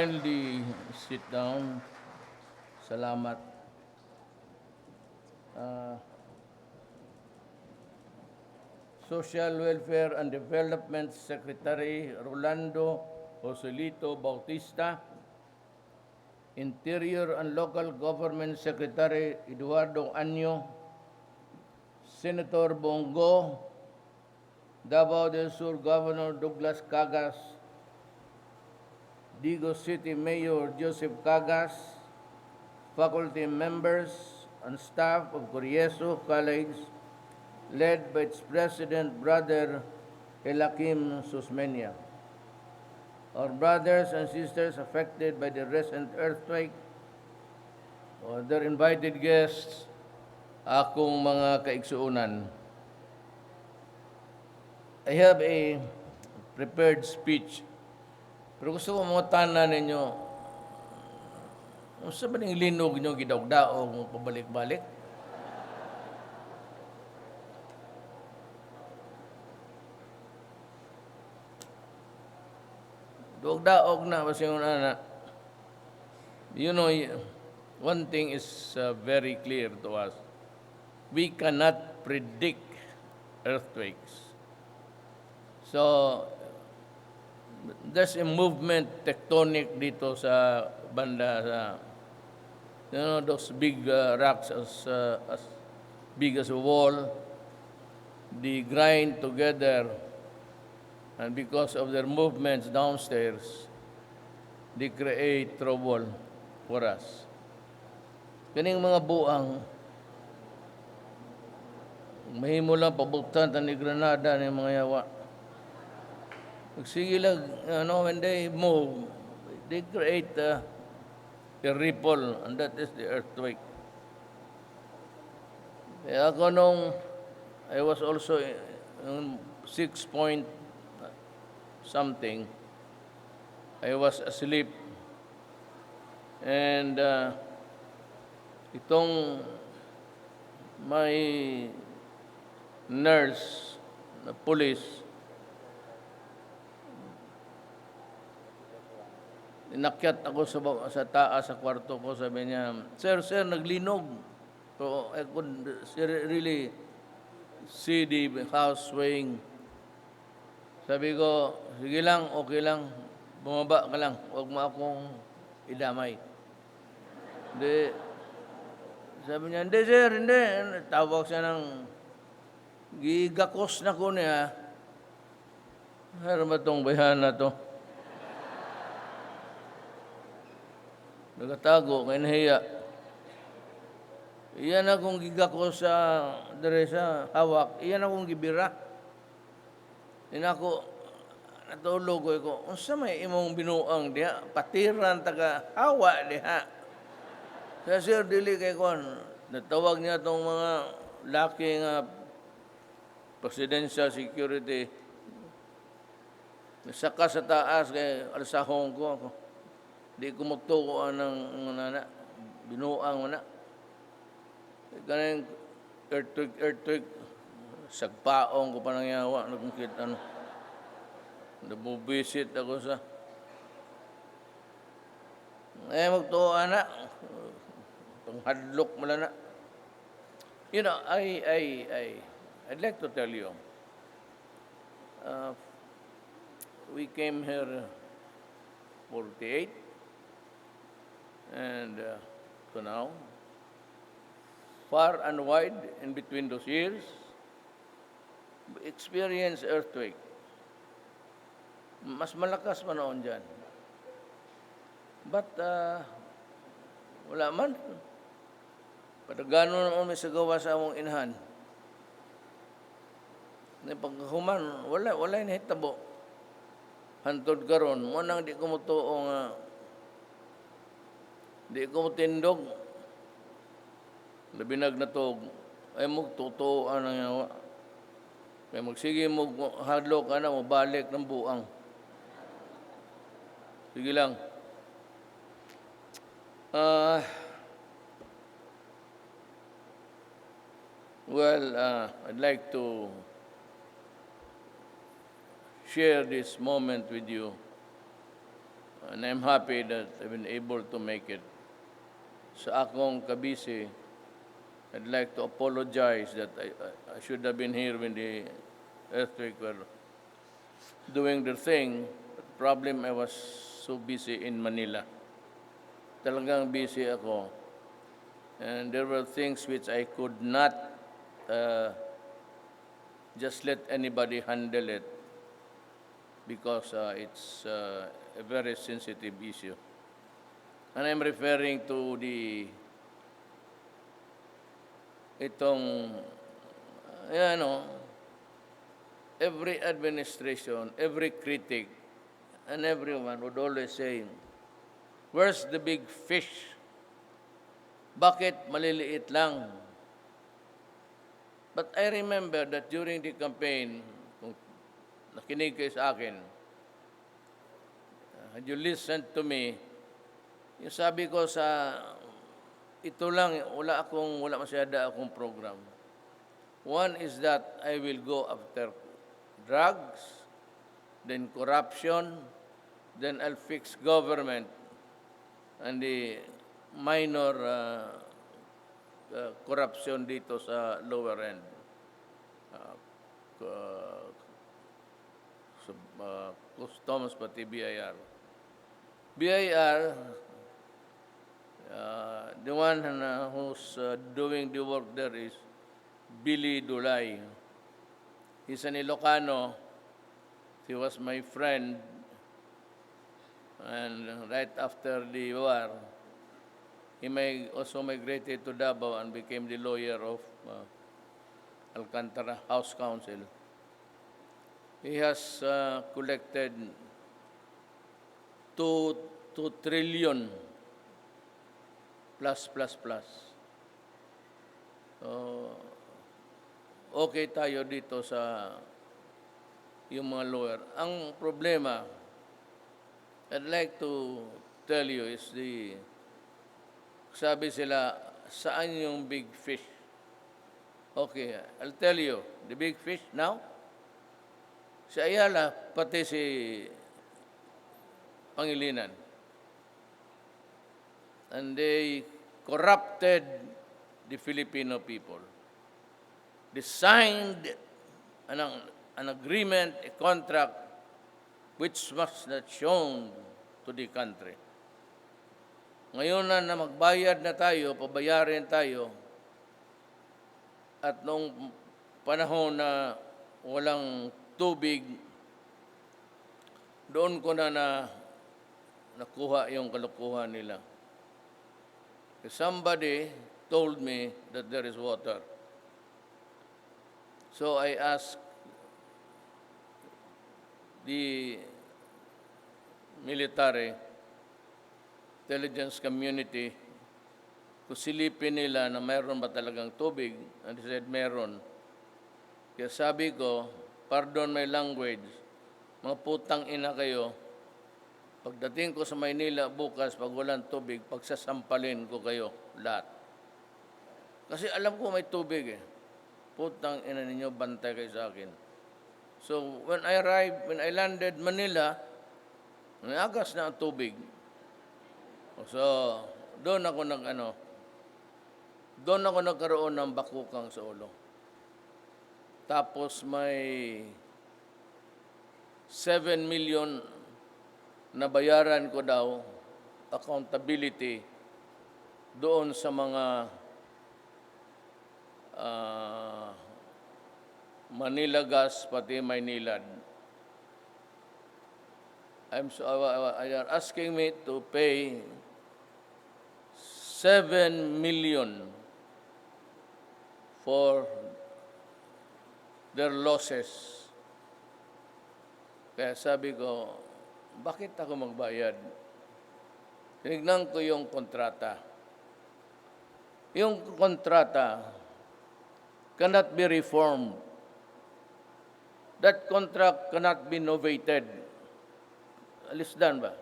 kindly sit down? Salamat. Social Welfare and Development Secretary Rolando Joselito Bautista, Interior and Local Government Secretary Eduardo Año, Senator Bongo, Davao del Sur Governor Douglas Cagas, Digos City Mayor Joseph Cagas, faculty members and staff of Jesu College, led by its president, Brother Elakim Susmenia. Our brothers and sisters affected by the recent earthquake, or their invited guests, akong mga kaigsuunan. I have a prepared speech, pero gusto ko mga tanan ninyo, sa ba ning linog nyo gidaog-daog pabalik-balik? Daog-daog na basta yung anak. You know, one thing is very clear to us. We cannot predict earthquakes. So, there's a movement tectonic dito sa banda sa, you know, those big rocks as big as a wall. They grind together, and because of their movements downstairs, they create trouble for us. Kaning mga buang, mahimo lang pabuktan ni Granada ni mga yawa. Sige lang, when they move, they create a ripple, and that is the earthquake. Kaya ako nung, I was also in 6 point something, I was asleep, and itong my nurse na police, inakyat ako sa taas sa kwarto ko, sabi niya, Sir, naglinog. So I could really see the house swaying. Sabi ko, sige lang, okay lang, bumaba ka lang, huwag mo akong idamay. Hindi, sabi niya, hindi sir, hindi. Tawag siya ng gigakos na ko niya. Ano ba itong bayan na to? Nagatago, kaya nahiya. Iyan akong gigakos sa sa hawak, iyan akong gibira. Ako, natulog ko, unsa may imong binuang diha, patiran taga hawa diha. Kaya sir, dili kay kon, natawag niya tong mga laki nga presidential security. Nasaka sa taas kay alsahong ko. Di ko magtukuan ng binuang na. Kanang earthquake, sagpaong ko pa nangyawa, nagkita nabubisit ako sa magtukuan na, panghadlok mo na. You know, I'd like to tell you, we came here 48, and to now, far and wide in between those years, we experienced earthquake. Mas malakas pa noon dyan. But, wala man. Padagano naman may sagawa sa among inhan. Pagkahuman, wala yung hitabo. Hantod karon, mo nang di ko mutuo nga, di ko mutindog. Labinag na to, ay magtutuan ang yawa. Kaya magsige mo hadlok ka na, mabalik ng buang. Sige lang. I'd like to share this moment with you And I'm happy that I've been able to make it. Sa akong kabisi, I'd like to apologize that I should have been here when the earthquake were doing their thing. But problem, I was so busy in Manila. Talagang busy ako. And there were things which I could not just let anybody handle it because it's a very sensitive issue. And I'm referring to itong, every administration, every critic, and everyone would always say, where's the big fish? Bakit maliliit lang? But I remember that during the campaign, kung nakinig kayo sa akin, had you listened to me, yung sabi ko sa, ito lang, wala masyada akong program. One is that I will go after drugs, then corruption, then I'll fix government, and the minor corruption dito sa lower end. Customs pati BIR. BIR, the one who's doing the work there is Billy Dulay. He's an Ilocano. He was my friend. And right after the war, he also migrated to Davao and became the lawyer of Alcantara House Council. He has collected 2 trillion plus. So, okay tayo dito sa yung mga lawyer. Ang problema, I'd like to tell you is sabi sila, saan yung big fish? Okay, I'll tell you, the big fish now, si Ayala, pati si Pangilinan. And they corrupted the Filipino people. They signed an agreement, a contract, which was not shown to the country. Ngayon na magbayad na tayo, pabayarin tayo, at noong panahon na walang tubig, doon ko na nakuha yung kalukuhan nila. Somebody told me that there is water. So I asked the military intelligence community kung silipin nila na mayroon ba talagang tubig. And they said, meron. Kaya sabi ko, pardon my language, mga putang ina kayo, pagdating ko sa Maynila bukas, pag walang tubig, pagsasampalin ko kayo lahat. Kasi alam ko may tubig eh. Putang ina ninyo, bantay kayo sa akin. So when I landed Manila, nagas na ang tubig. So doon ako nagkaroon ng bakukang sa ulo. Tapos may 7 million na bayaran ko daw accountability doon sa mga Manila Gas pati Maynilad. They are asking me to pay 7 million for their losses. Kaya sabi ko, bakit ako magbayad? Tinignan ko yung kontrata. Yung kontrata cannot be reformed. That contract cannot be novated. Alisdan ba?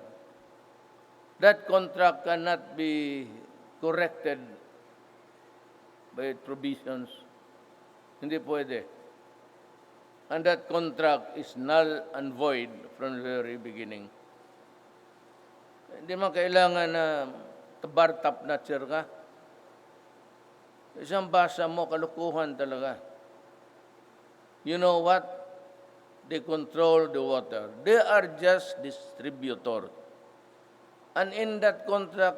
That contract cannot be corrected by provisions. Hindi pwede. And that contract is null and void from the very beginning. Hindi man kailangan na bar-top notcher ka. Isang basa mo, kalukuhan talaga. You know what? They control the water. They are just distributors. And in that contract,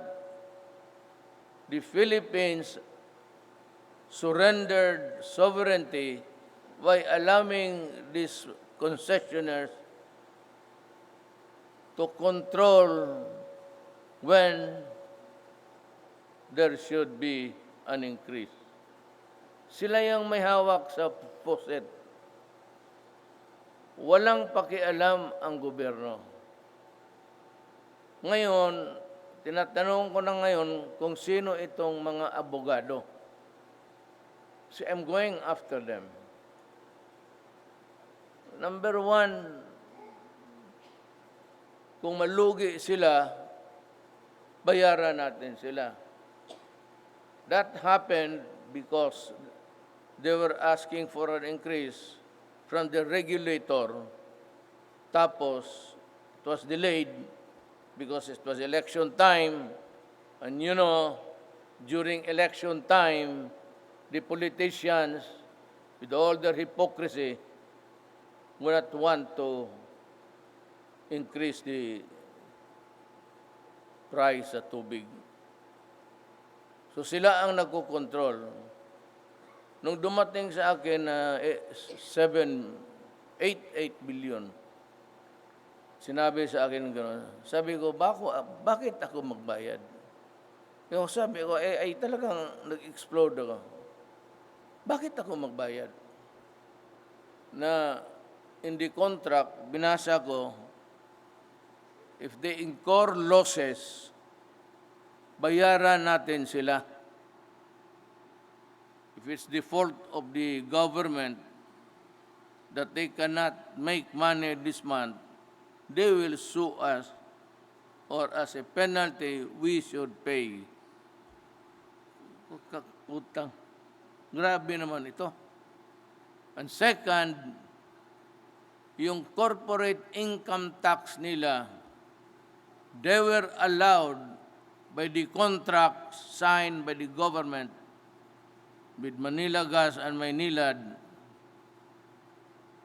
the Philippines surrendered sovereignty by allowing these concessionaires to control when there should be an increase. Sila yung may hawak sa faucet. Walang pakialam ang gobyerno. Ngayon, tinatanong ko na ngayon kung sino itong mga abogado. So I'm going after them. Number one, kung malugi sila, bayaran natin sila. That happened because they were asking for an increase from the regulator. Tapos, it was delayed because it was election time. And you know, during election time, the politicians, with all their hypocrisy, would not want to increase the price sa tubig. So sila ang nagkokontrol. Nung dumating sa akin na 88 billion, sinabi sa akin gano'n, sabi ko, bakit ako magbayad? Yung sabi ko, ay talagang nag-explode ako. Bakit ako magbayad? Na in the contract, binasa ko, if they incur losses, bayaran natin sila. If it's the fault of the government that they cannot make money this month, they will sue us, or as a penalty, we should pay. Utang. Grabe naman ito. And second, yung corporate income tax nila, they were allowed by the contract signed by the government with Manila Gas and Maynilad,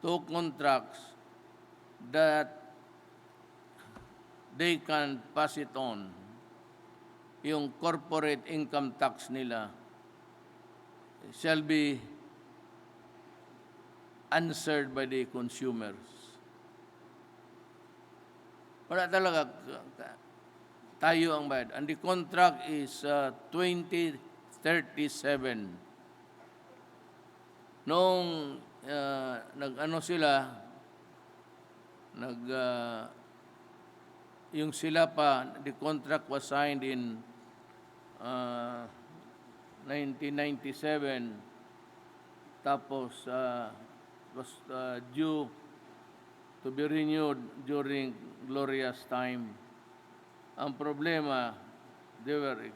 two contracts that they can pass it on. Yung corporate income tax nila shall be answered by the consumers. Wala talaga, tayo ang bayad. And the contract is 2037. Noong nag-ano sila, yung sila pa, the contract was signed in 1997. Tapos was due to be renewed during Gloria's time. Ang problema, they were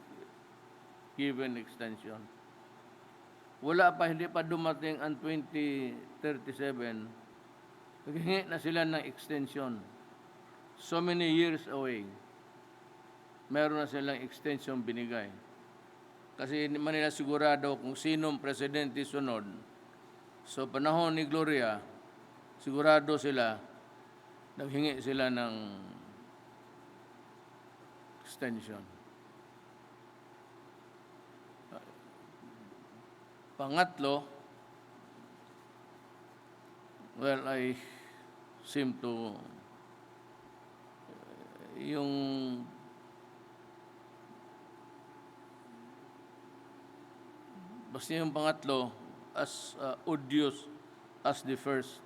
given extension. Wala pa, hindi pa dumating ang 2037. Naghingi na sila ng extension. So many years away. Meron na silang extension binigay. Kasi hindi man nila sigurado kung sinong presidente sunod. So panahon ni Gloria, sigurado sila, naghingi sila ng extension. Pangatlo, well, I seem to, yung basta yung pangatlo, as odious as the first.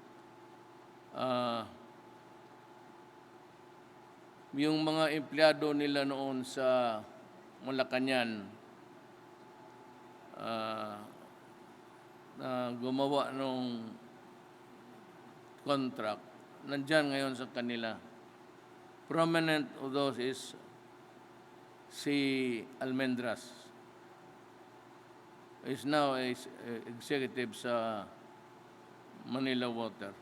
Yung mga empleyado nila noon sa Malacañang, na gumawa ng contract, nandyan ngayon sa kanila. Prominent of those is si Almendras. Is now a executive sa Manila Water.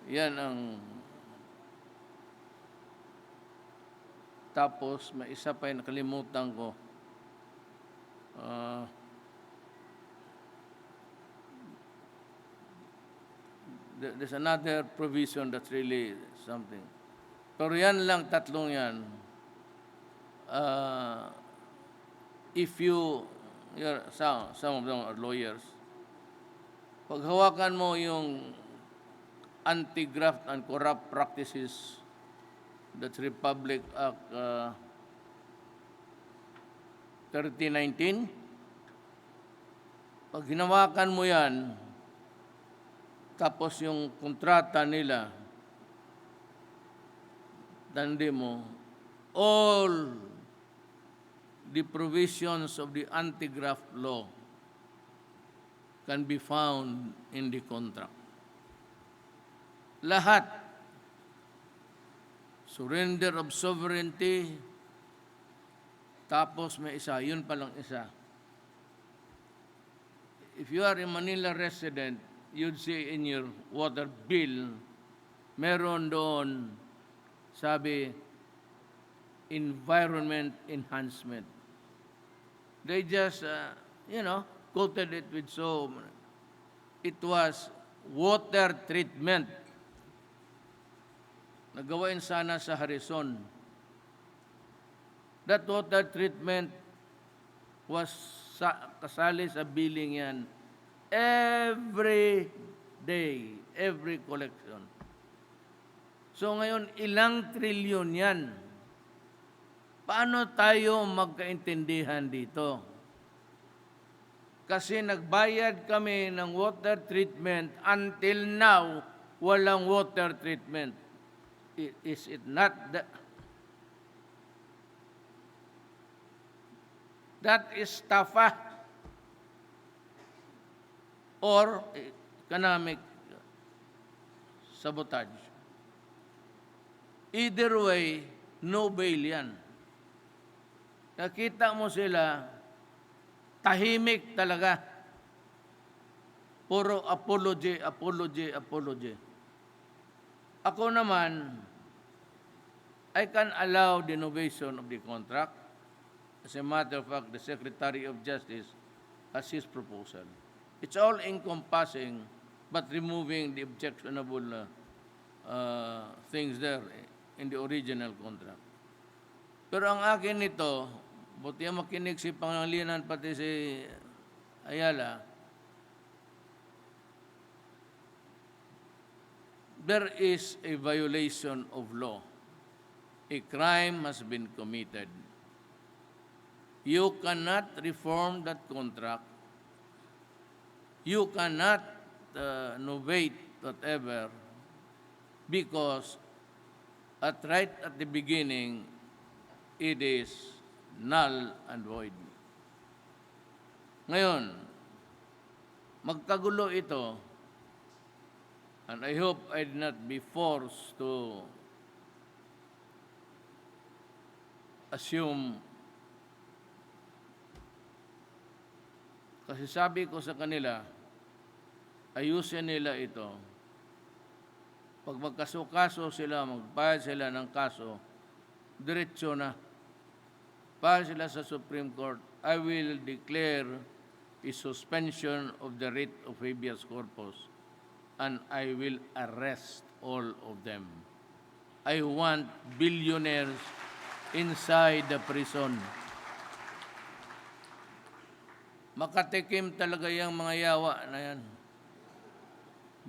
Yan ang Tapos may isa pa yung nakalimutan ko. There's another provision that's really something. Pero yan lang, tatlong yan. If some of them are lawyers, paghawakan mo yung Anti-Graft and Corrupt Practices, that's Republic Act 3019, pag hinawakan mo yan, tapos yung kontrata nila, tandi mo, all the provisions of the anti-graft law can be found in the contract. Lahat. Surrender of sovereignty, tapos may isa, yun palang isa. If you are a Manila resident, you'd see in your water bill, meron doon, sabi, environment enhancement. They just, quoted it with it was water treatment. Nagawain sana sa Harrison. That water treatment was kasali sa billing yan. Every day, every collection. So ngayon, ilang trilyon yan? Paano tayo magkaintindihan dito? Kasi nagbayad kami ng water treatment, until now, walang water treatment. Is it not that is TAFA or economic sabotage? Either way, no bail yan. Nakita mo sila, tahimik talaga. Puro apology, apology, apology. Ako naman, I can allow the innovation of the contract. As a matter of fact, the Secretary of Justice has his proposal. It's all encompassing, but removing the objectionable things there in the original contract. Pero ang akin nito, buti ang makinig si Pangalinan pati si Ayala, there is a violation of law. A crime has been committed. You cannot reform that contract. You cannot novate whatever, because right at the beginning, it is null and void. Ngayon, magkagulo ito, and I hope I did not be forced to assume. Kasi sabi ko sa kanila, ayusin nila ito. Pag magkaso-kaso sila, magbayad sila ng kaso, diretso na. Para sila sa Supreme Court, I will declare a suspension of the writ of habeas corpus, and I will arrest all of them. I want billionaires inside the prison. Makatikim talaga yung mga yawa na yan.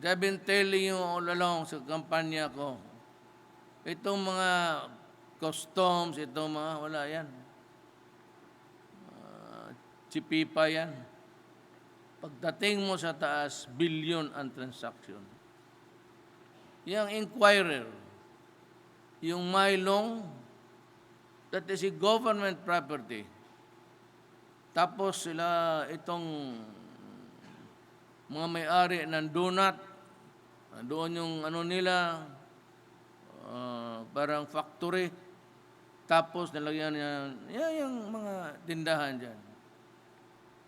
I've been telling you all along sa kampanya ko, itong mga customs, itong mga, wala yan. Chipipa yan. Pagdating mo sa taas, billion ang transaction. Yung inquirer, yung Mylong, that is a government property. Tapos sila, itong mga may-ari ng donut, doon yung nila, parang factory. Tapos nalagyan niya, yung mga tindahan dyan.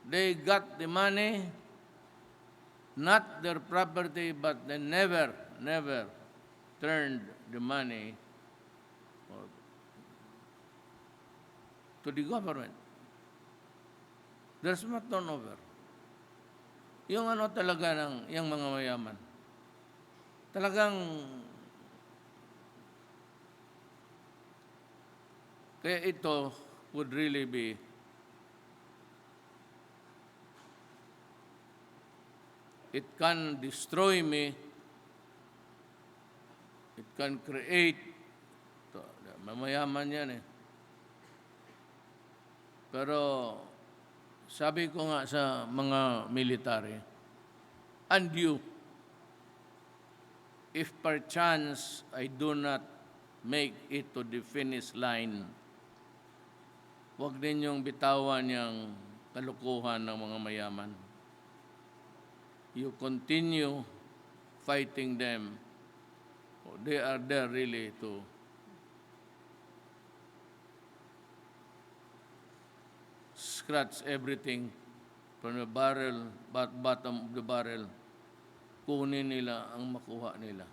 They got the money, not their property, but they never turned the money. to the government. There's no turnover. Yung ano talaga ng yung mga mayaman. Talagang kaya ito would really be it can destroy me. It can create mamayaman yan eh. Pero sabi ko nga sa mga military, and you, if perchance I do not make it to the finish line, huwag ninyong bitawan yung kalukuhan ng mga mayaman. You continue fighting them. They are there really to scratch everything from the barrel, bottom of the barrel. Kunin nila ang makuha nila.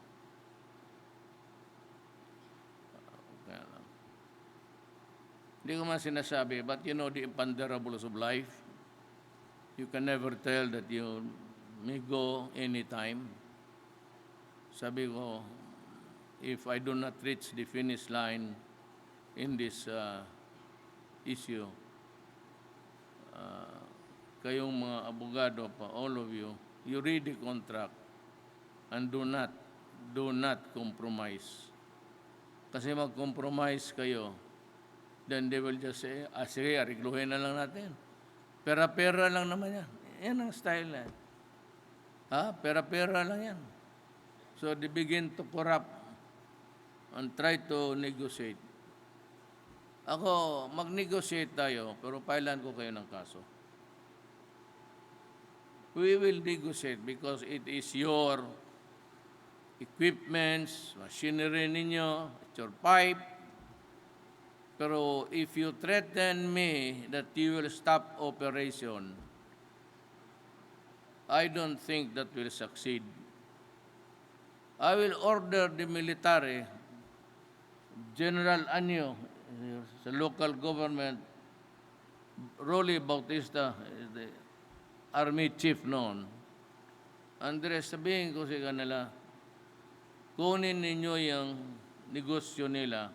Kaya lang. Hindi ko man sinasabi, but you know the imponderables of life. You can never tell that you may go anytime. Sabi ko, if I do not reach the finish line in this issue, kayong mga abogado pa, all of you, you read the contract and do not compromise. Kasi mag-compromise kayo, then they will just say, sige, arigluhin na lang natin. Pera-pera lang naman yan. Yan ang style na. Pera-pera lang yan. So they begin to corrupt and try to negotiate. Ako, mag-negotiate tayo, pero pailan ko kayo ng kaso. We will negotiate because it is your equipments, machinery ninyo, it's your pipe. Pero if you threaten me that you will stop operation, I don't think that will succeed. I will order the military, General Anyo, sa local government, Rolly Bautista, the army chief noon. Andres, sabihin ko sa kanila, kunin ninyo yung negosyo nila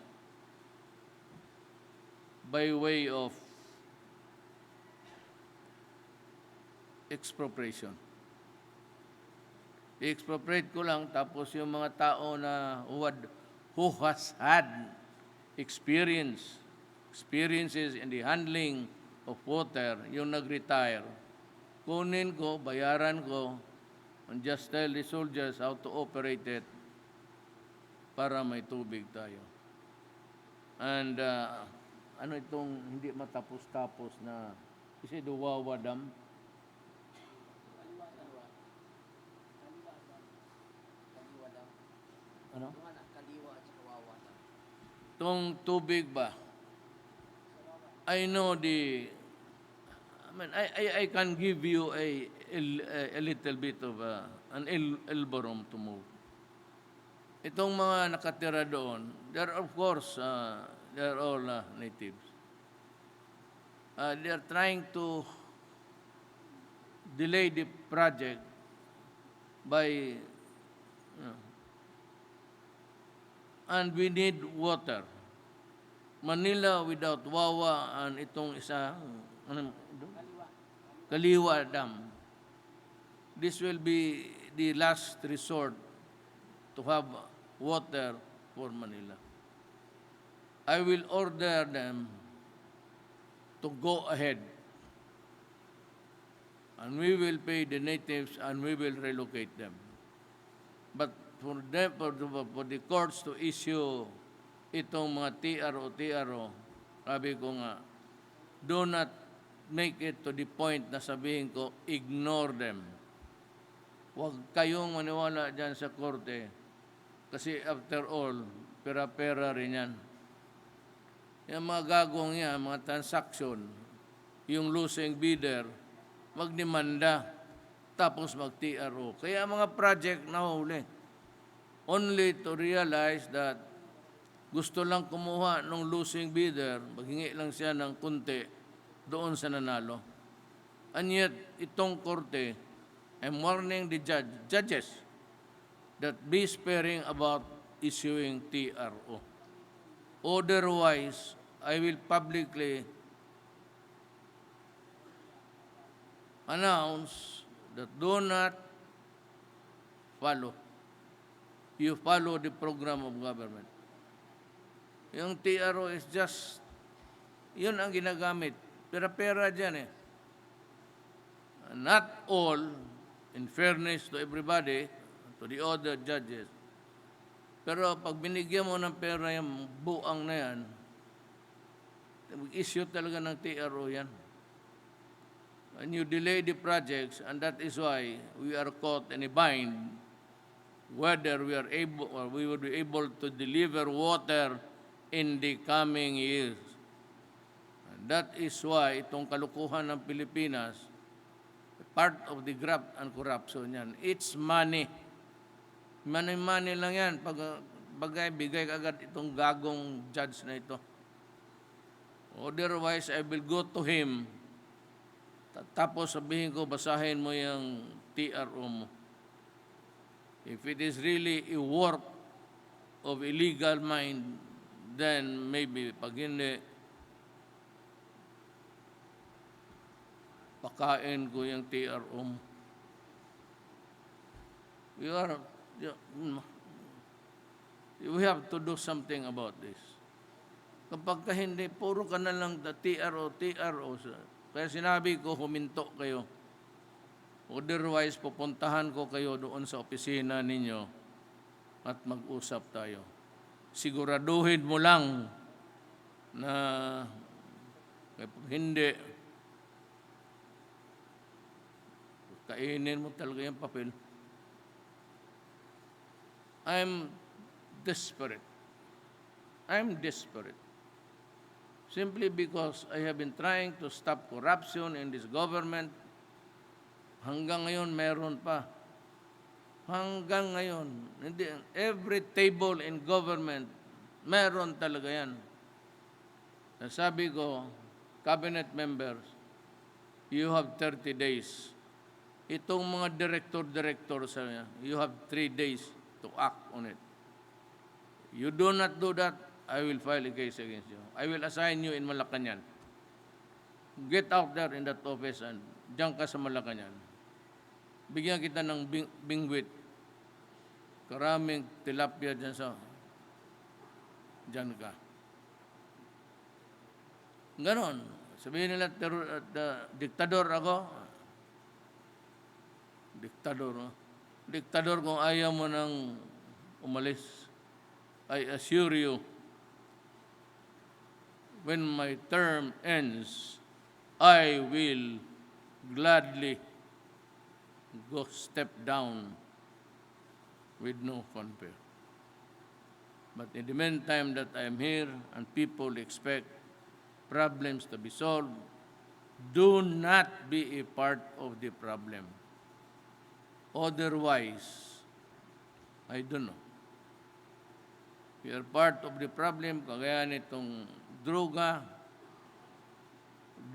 by way of expropriation. I-expropriate ko lang, tapos yung mga tao na who has had experiences in the handling of water, yung nag-retire, kunin ko, bayaran ko, and just tell the soldiers how to operate it para may tubig tayo. And ano itong hindi matapos-tapos na, is it the Wawa Dam? Ano? Itong tubig ba? I know I can give you a little bit of an elbow room to move. Itong mga nakatira doon, they're of course, they're all natives. They're trying to delay the project by, and we need water. Manila without Wawa and itong isa, Kaliwa Dam. This will be the last resort to have water for Manila. I will order them to go ahead, and we will pay the natives and we will relocate them. But for the courts to issue itong mga TRO, sabi ko nga, do not make it to the point na sabihin ko, ignore them. Huwag kayong maniwala dyan sa korte, kasi after all, pera-pera rin yan. Yung mga gagong yan, mga transaction, yung losing bidder, magdemanda, tapos mag-TRO. Kaya mga project na huli, only to realize that gusto lang kumuha ng losing bidder, maghingi lang siya ng kunti doon sa nanalo. And yet, itong korte, I'm warning the judges that be sparing about issuing TRO. Otherwise, I will publicly announce that do not follow. You follow the program of government. Yung TRO is just, yun ang ginagamit. Pera-pera dyan eh. Not all, in fairness to everybody, to the other judges. Pero pag binigyan mo ng pera yung buang na yan, issue talaga ng TRO yan. And you delay the projects, and that is why we are caught in a bind whether we are able or we will be able to deliver water in the coming years. And that is why itong kalukuhan ng Pilipinas, part of the graft and corruption yan. It's money. Money lang yan. Bigay agad itong gagong judge na ito. Otherwise, I will go to him. Tapos sabihin ko, basahin mo yung TRO mo. If it is really a work of illegal mind, then maybe pag hindi, pakain ko yung TRO mo. We have to do something about this. Kapag hindi, puro ka na lang TRO. Kaya sinabi ko, huminto kayo. Otherwise, pupuntahan ko kayo doon sa opisina ninyo at mag-usap tayo. Siguraduhin mo lang na hindi, kainin mo talaga yung papel. I'm desperate. Simply because I have been trying to stop corruption in this government. Hanggang ngayon, meron pa. Hanggang ngayon. Every table in government, meron talaga yan. Sabi ko, cabinet members, you have 30 days. Itong mga director sa you have 3 days to act on it. You do not do that, I will file a case against you. I will assign you in Malacanang. Get out there in that office and diyan ka sa Malacanang. Bigyan kita ng bingwit. Karaming tilapia diyan ka. Ganon. Sabihin nila, diktador ako. Diktador kung ayaw mo nang umalis. I assure you, when my term ends, I will gladly go step down with no fanfare. But in the meantime that I am here and people expect problems to be solved, do not be a part of the problem. Otherwise, I don't know. We are part of the problem, kagaya nitong droga,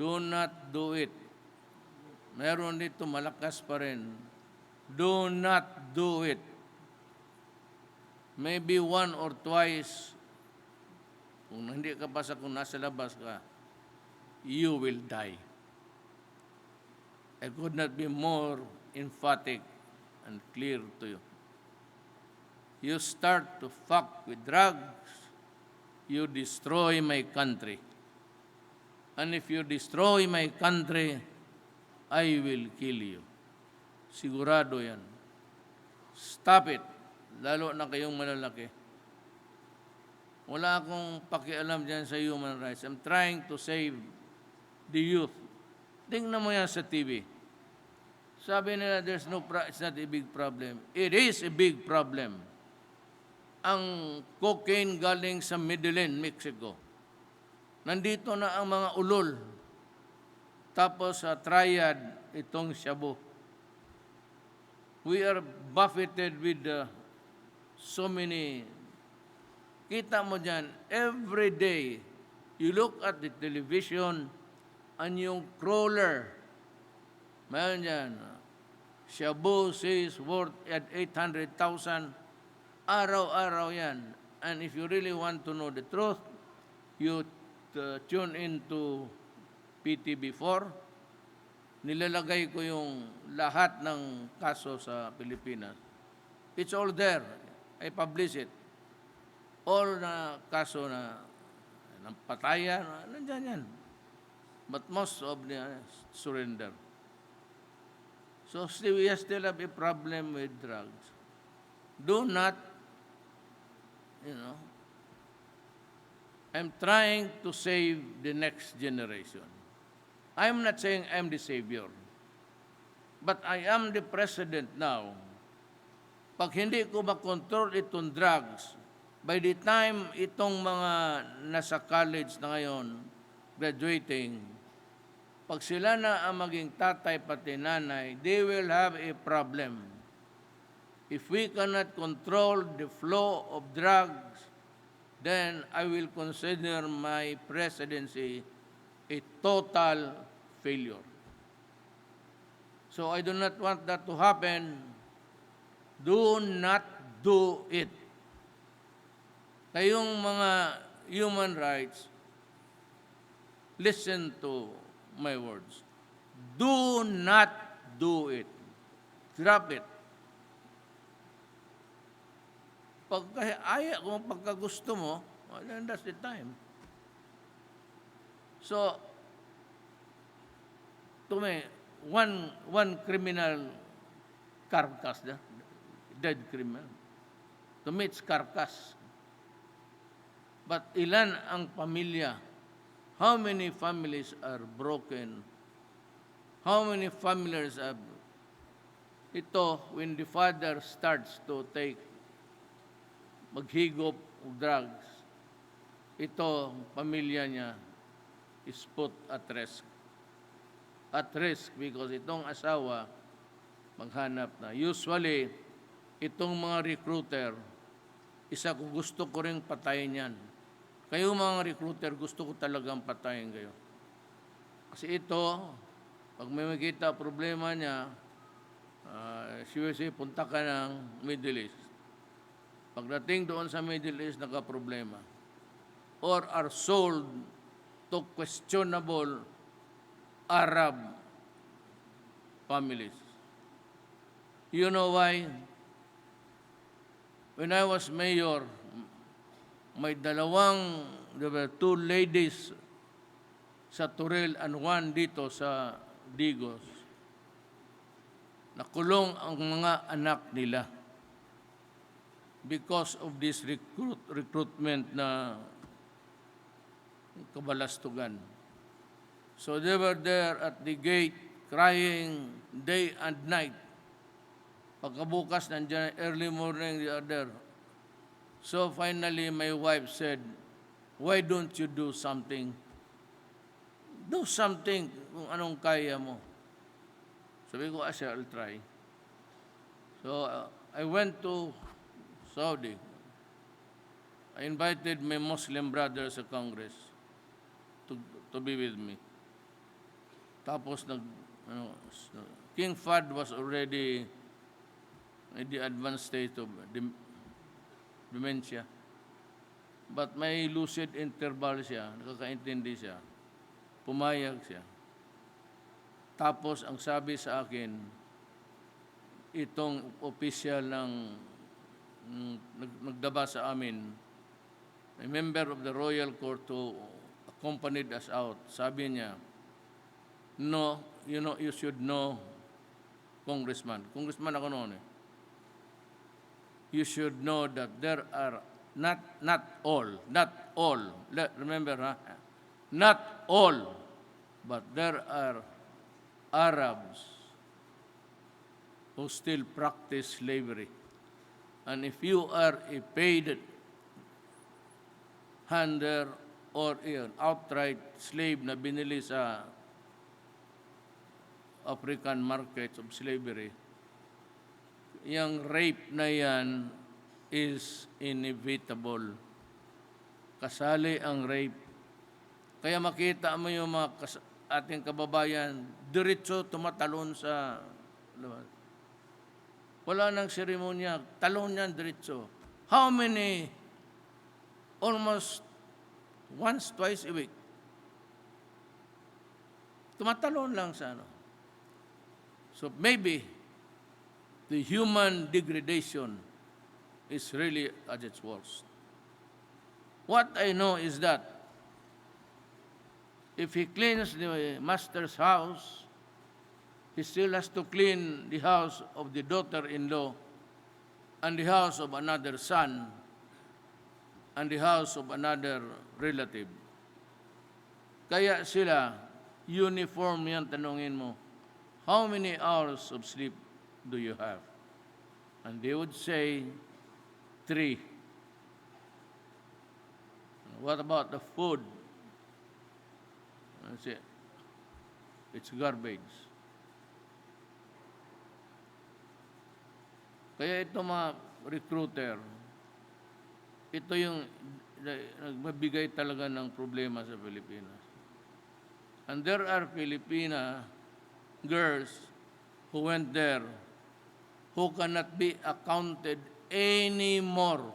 do not do it. Meron dito malakas pa rin. Do not do it. Maybe one or twice, kung hindi ka basta kung nasa labas ka, you will die. I could not be more emphatic and clear to you. You start to fuck with drugs, you destroy my country. And if you destroy my country, I will kill you. Sigurado yan. Stop it. Lalo na kayong malalaki. Wala akong pakialam dyan sa human rights. I'm trying to save the youth. Tingnan mo yan sa TV. Sabi nila, it's not a big problem. It is a big problem. Ang cocaine galing sa Medellin, Mexico. Nandito na ang mga ulol. Tapos sa triad, itong shabu. We are buffeted with so many Kita mo dyan, every day, you look at the television, and yung crawler, mayroon dyan, Shabu says worth at 800,000, araw-araw yan. And if you really want to know the truth, you tune into PTB4, nilalagay ko yung lahat ng kaso sa Pilipinas. It's all there. I publish it. All na kaso na ng patayan, nandyan yan. But most of the surrender. So still, we still have a problem with drugs. Do not, I'm trying to save the next generation. I'm not saying I'm the savior. But I am the president now. Pag hindi ko makontrol itong drugs, by the time itong mga nasa college na ngayon, graduating, pag sila na ang maging tatay pati nanay, they will have a problem. If we cannot control the flow of drugs, then I will consider my presidency a total failure. So I do not want that to happen. Do not do it. Kayong mga human rights, listen to my words. Do not do it. Drop it. Kung pagkagusto mo, well, then that's the time. So, to me, one criminal carcass, dead criminal. To me, it's carcass. But ilan ang pamilya? How many families are broken? How many families have... Ito, when the father starts to maghigop of drugs, ito, pamilya niya is put at risk. At risk because itong asawa maghanap na. Usually, itong mga recruiter, isa ko gusto ko ring patayin yan. Kayo mga recruiter, gusto ko talagang patayin kayo. Kasi ito, pag may makita problema niya, CJC, punta ka ng Middle East. Pagdating doon sa Middle East, nagka-problema. Or are sold to questionable Arab families. You know why? When I was mayor, there were two ladies sa Turel and one dito sa Digos. Nakulong ang mga anak nila because of this recruitment na kabalastugan. So they were there at the gate crying day and night. Pagkabukas, nandiyan, early morning, they are there. So finally, my wife said, why don't you do something? Do something kung anong kaya mo. Sabi ko, I shall try. So I went to Saudi. I invited my Muslim brothers sa Congress to be with me. Tapos King Fahd was already in the advanced state of dementia. But may lucid interval siya, nakakaintindi siya. Pumayag siya. Tapos ang sabi sa akin, itong official ng nagdaba sa amin, a member of the royal court who accompanied us out, sabi niya, no, you should know, Congressman ako noon eh. You should know that there are not all, remember, not all, but there are Arabs who still practice slavery. And if you are a paid hander or an outright slave na binili sa African markets of slavery, yung rape na yan is inevitable. kasali ang rape. Kaya makita mo yung mga ating kababayan, diretso tumatalon sa labas. Wala nang seremonya, talon yan diretso. How many? Almost once, twice a week. Tumatalon lang sa ano. So maybe the human degradation is really at its worst. What I know is that if he cleans the master's house, he still has to clean the house of the daughter-in-law and the house of another son and the house of another relative. Kaya sila, uniform yan, tanungin mo, how many hours of sleep do you have? And they would say, 3. What about the food? I say, it's garbage. Kaya ito mga recruiter, ito yung nagbibigay talaga ng problema sa Pilipinas. And there are Filipina girls who went there who cannot be accounted anymore.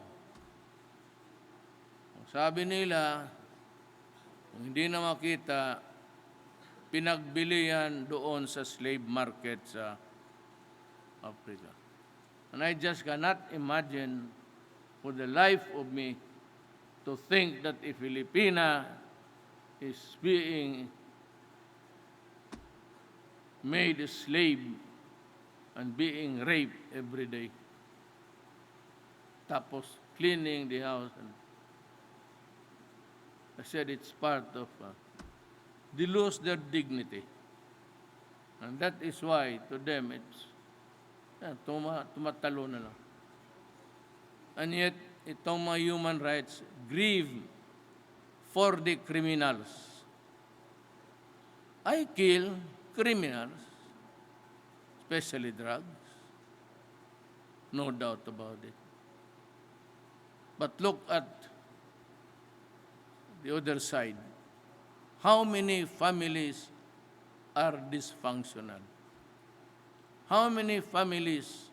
Sabi nila, kung hindi na makita, pinagbili yan doon sa slave market sa Africa. And I just cannot imagine for the life of me to think that a Filipina is being made a slave and being raped every day. Tapos cleaning the house. I said it's part of, they lose their dignity. And that is why to them it's, tumatalo na lang. And yet, itong mga human rights grieve for the criminals. I kill criminals, especially drugs. No doubt about it. But look at the other side. How many families are dysfunctional? How many families,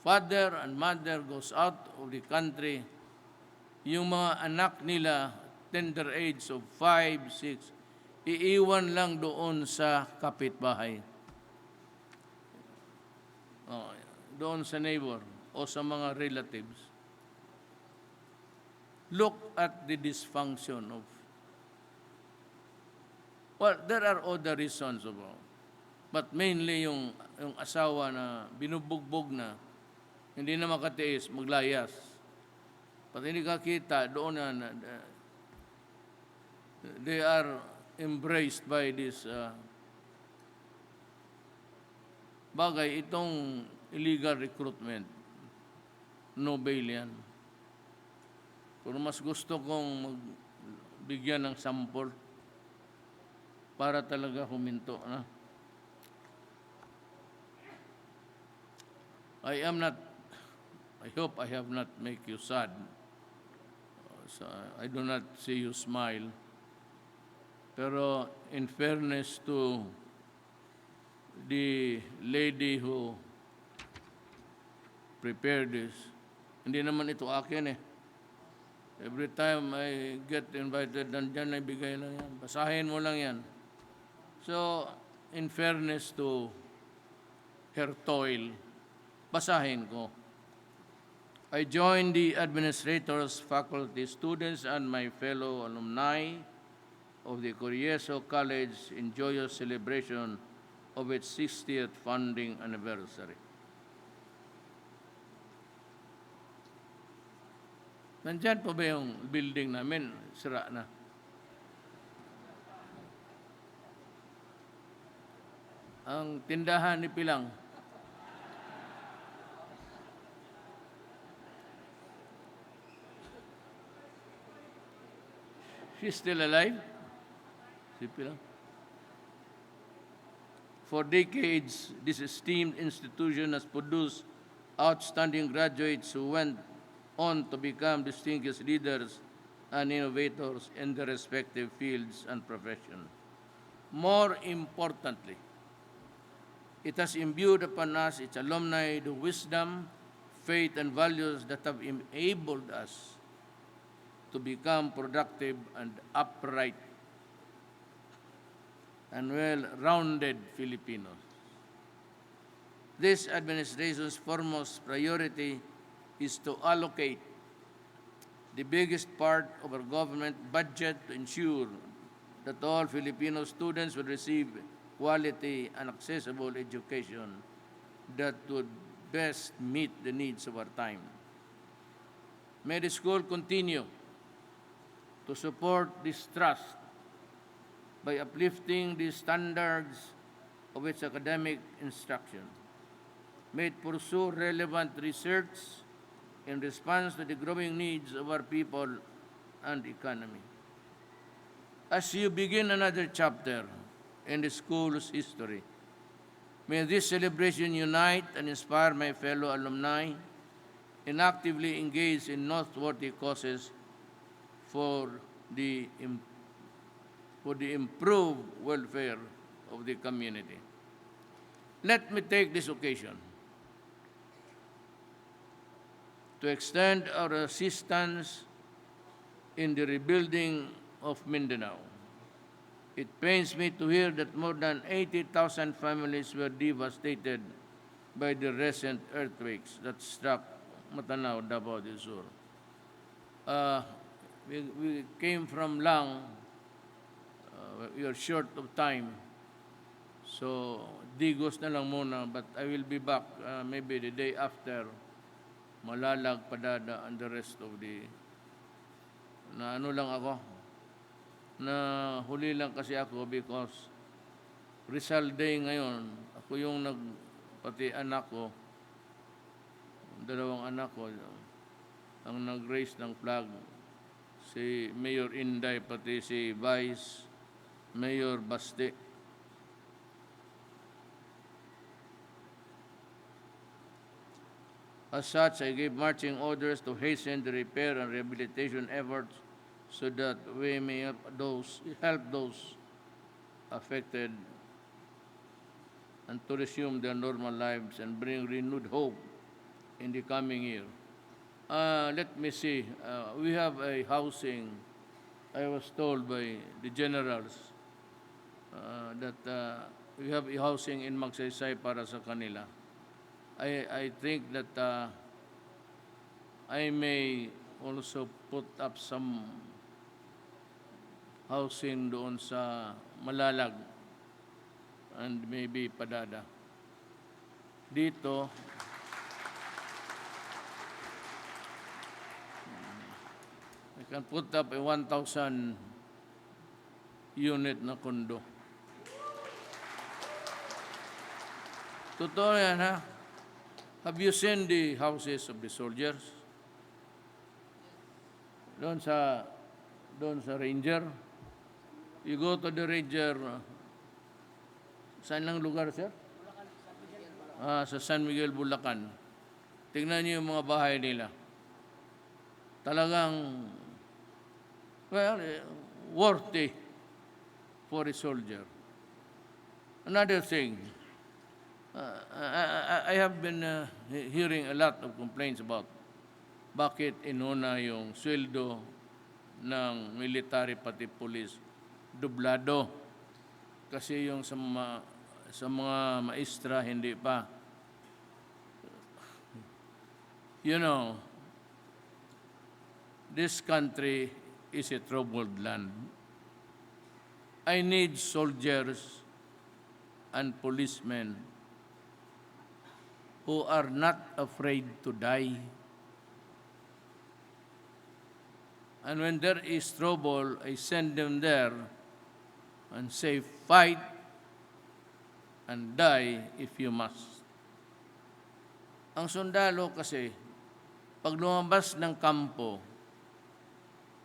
father and mother goes out of the country, yung mga anak nila, tender age of 5, 6, iiwan lang doon sa kapitbahay. Doon sa neighbor o sa mga relatives. Look at the dysfunction of, well, there are other reasons of, but mainly yung asawa na binubugbog na, hindi na makatiis, maglayas. Pati hindi ka kita, doon na they are embraced by this bagay, itong illegal recruitment. No bail yan. Pero mas gusto kong magbigyan ng sample para talaga huminto na. I hope I have not make you sad. So I do not see you smile. Pero in fairness to the lady who prepared this, hindi naman ito akin eh. Every time I get invited, nandyan na ibigay lang yan. Basahin mo lang yan. So, in fairness to her toil, basahin ko. I join the administrators, faculty, students, and my fellow alumni of the Corieso College in joyous celebration of its 60th founding anniversary. Nandyan pa ba yung building namin? Sira na. Ang tindahan ni Pilang. She's still alive? Si Pilang. For decades, this esteemed institution has produced outstanding graduates who went on to become distinguished leaders and innovators in their respective fields and professions. More importantly, it has imbued upon us, its alumni, the wisdom, faith, and values that have enabled us to become productive and upright and well-rounded Filipinos. This administration's foremost priority is to allocate the biggest part of our government budget to ensure that all Filipino students will receive quality and accessible education that would best meet the needs of our time. May the school continue to support this trust by uplifting the standards of its academic instruction. May it pursue relevant research in response to the growing needs of our people and economy. As you begin another chapter in the school's history, may this celebration unite and inspire my fellow alumni and actively engage in noteworthy causes for the improved welfare of the community. Let me take this occasion to extend our assistance in the rebuilding of Mindanao. It pains me to hear that more than 80,000 families were devastated by the recent earthquakes that struck Mindanao, Davao del Sur. We came from Lang. We are short of time. So, Digos na lang muna, but I will be back maybe the day after Malalag, Padada, and the rest of the... Na ano lang ako, na huli lang kasi ako because Rizal Day ngayon, ako yung pati anak ko, dalawang anak ko, ang nag-raise ng flag, si Mayor Inday, pati si Vice Mayor Baste. As such, I gave marching orders to hasten the repair and rehabilitation efforts so that we may help those affected and to resume their normal lives and bring renewed hope in the coming year. Let me see. We have a housing. I was told by the generals that we have a housing in Magsaysay para sa kanila. I think that I may also put up some housing doon sa Malalag and maybe Padada. Dito, I can put up a 1,000 unit na kondo. Totoo yan, ha? Have you seen the houses of the soldiers? Doon sa Ranger. You go to the Ranger, saan lang lugar, sir? Sa San Miguel, Bulacan. Tingnan niyo yung mga bahay nila. Talagang, worthy for a soldier. Another thing, I have been hearing a lot of complaints about bakit inuna yung sweldo ng military pati police dublado. Kasi yung sa mga maestra hindi pa. You know, this country is a troubled land. I need soldiers and policemen who are not afraid to die. And when there is trouble, I send them there and say, fight and die if you must. Ang sundalo kasi, pag lumabas ng kampo,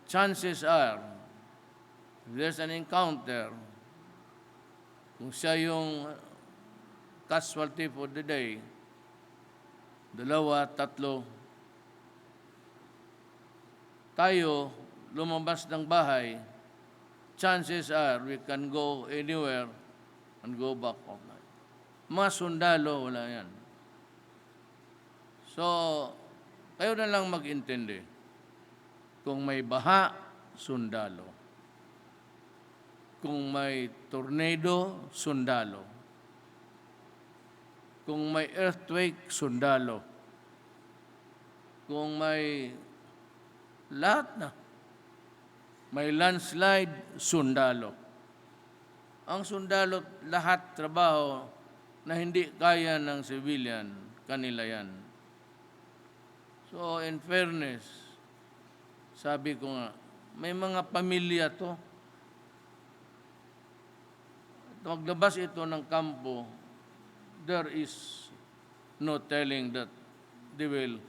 chances are, if there's an encounter, kung siya yung casualty for the day, 2, 3, tayo, lumabas ng bahay, chances are we can go anywhere and go back online. Mga sundalo, wala yan. So, kayo na lang mag-intindi. Kung may baha, sundalo. Kung may tornado, sundalo. Kung may earthquake, sundalo. Kung may lahat na. May landslide, sundalo. Ang sundalo, lahat trabaho na hindi kaya ng civilian, kanila yan. So, in fairness, sabi ko nga, may mga pamilya to. Maglabas ito ng kampo, there is no telling that they will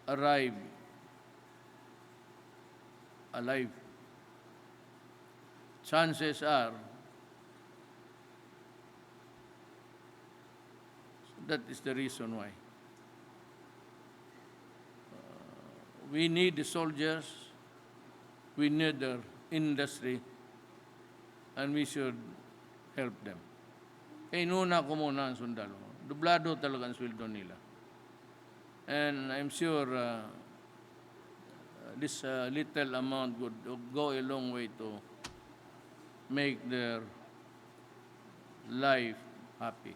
arrive alive. Chances are that is the reason why. We need the soldiers, we need their industry, and we should help them. Inuna ko muna ang sundalo. Dublado talaga ang sweldo nila. And I'm sure this little amount would go a long way to make their life happy.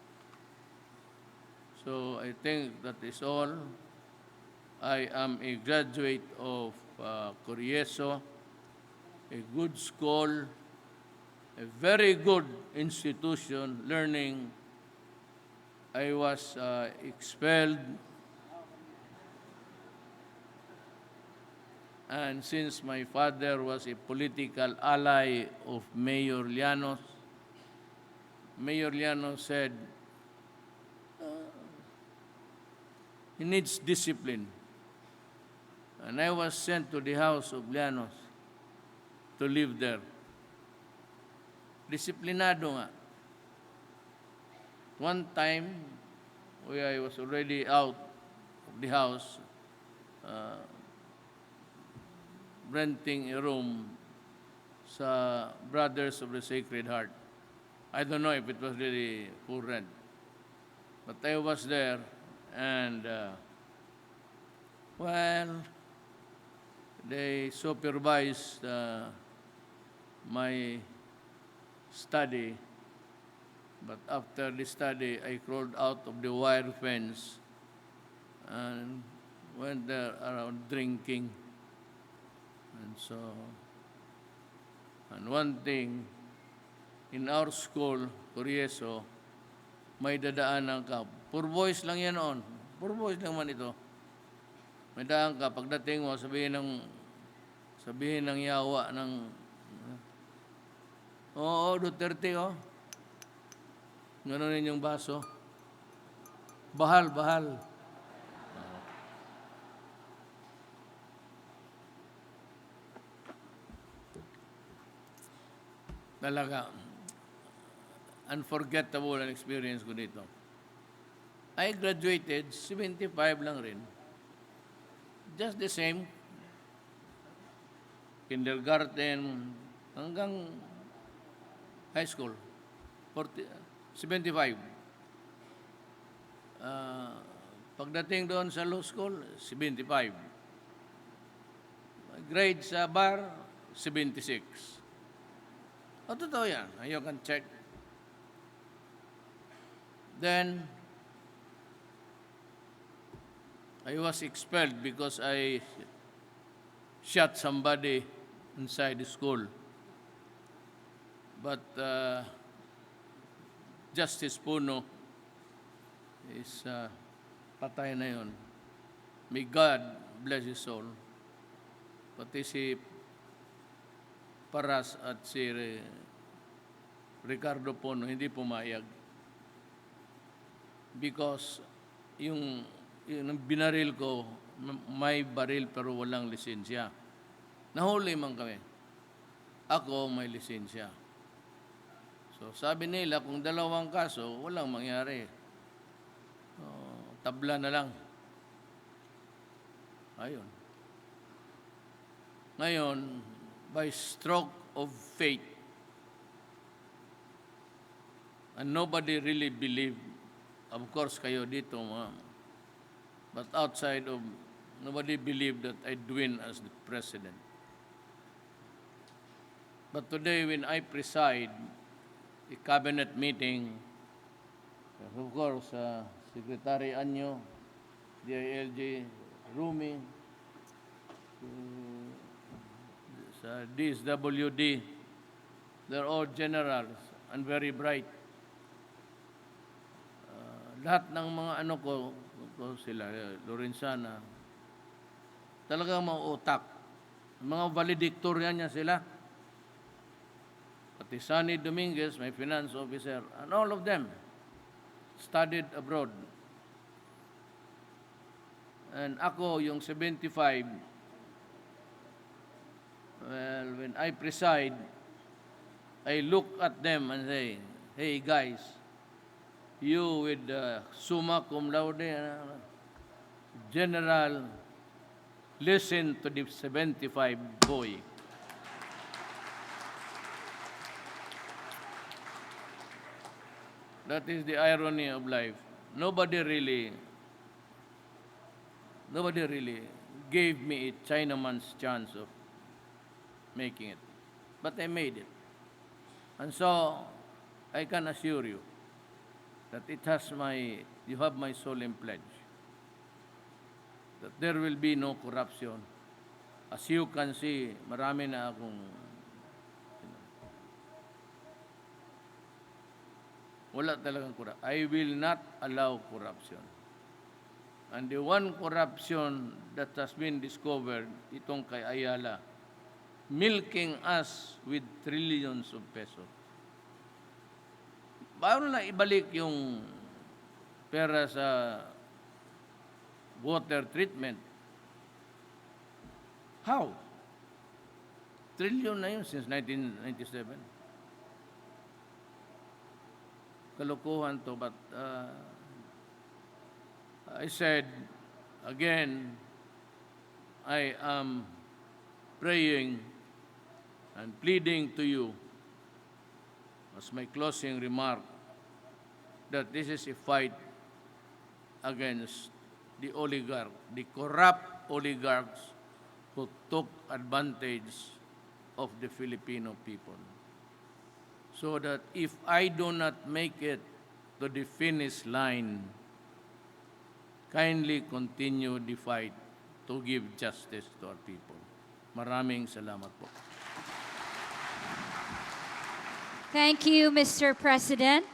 So I think that is all. I am a graduate of Corieso, a good school, a very good institution, learning. I was expelled, and since my father was a political ally of Mayor Llanos said, he needs discipline. And I was sent to the house of Llanos to live there. Disiplinado nga. One time, when I was already out of the house, renting a room sa Brothers of the Sacred Heart. I don't know if it was really full rent. But I was there, and, they supervised my study, but after the study, I crawled out of the wire fence and went there around drinking. And one thing, in our school, Corieso, may dadaanan ka. Pure boys lang yan noon. Pure boys lang man ito. May daan ka, pagdating mo, sabihin ng yawa ng, oo, Duterte, oh. Ganunin yung baso. Bahal. Talaga, unforgettable ang experience ko dito. I graduated, 75 lang rin. Just the same, kindergarten hanggang high school, 75. Pagdating doon sa law school, 75. Grade sa bar, 76. Totoo yan. You can check. Then, I was expelled because I shot somebody inside the school. But Justice Puno is patay na yun. May God bless his soul. Pati si Paras at si Ricardo Puno hindi pumayag. Because yung binaril ko, may baril pero walang lisensya. Nahuli man kami. Ako may lisensya. So sabi nila, kung dalawang kaso, walang mangyari. Tabla na lang. Ayun. Ngayon, by stroke of fate, and nobody really believed, of course kayo dito, but outside of, nobody believed that I'd win as the president. But today when I preside the cabinet meeting, of course, Secretary Anyo, DILG, Rumi, sa DSWD, they're all generals and very bright. Lahat ng mga ano ko sila, Lorenzana, talagang mga utak. Mga valedictorian niya sila. Pati Sunny Dominguez, my finance officer, and all of them studied abroad. And ako, yung 75, well, when I preside, I look at them and say, hey guys, you with summa cum laude, general, listen to the 75 boy. That is the irony of life. Nobody really gave me a Chinaman's chance of making it. But I made it. And so, I can assure you that you have my solemn pledge that there will be no corruption. As you can see, marami na akong wala talagang corruption. I will not allow corruption. And the one corruption that has been discovered, itong kay Ayala, milking us with trillions of pesos. Paano na ibalik yung pera sa water treatment? How? Trillion na yun since 1997. Kalokohan to, but I said, again, I am praying and pleading to you as my closing remark that this is a fight against the oligarch, the corrupt oligarchs who took advantage of the Filipino people. So that if I do not make it to the finish line, kindly continue the fight to give justice to our people. Maraming salamat po. Thank you, Mr. President.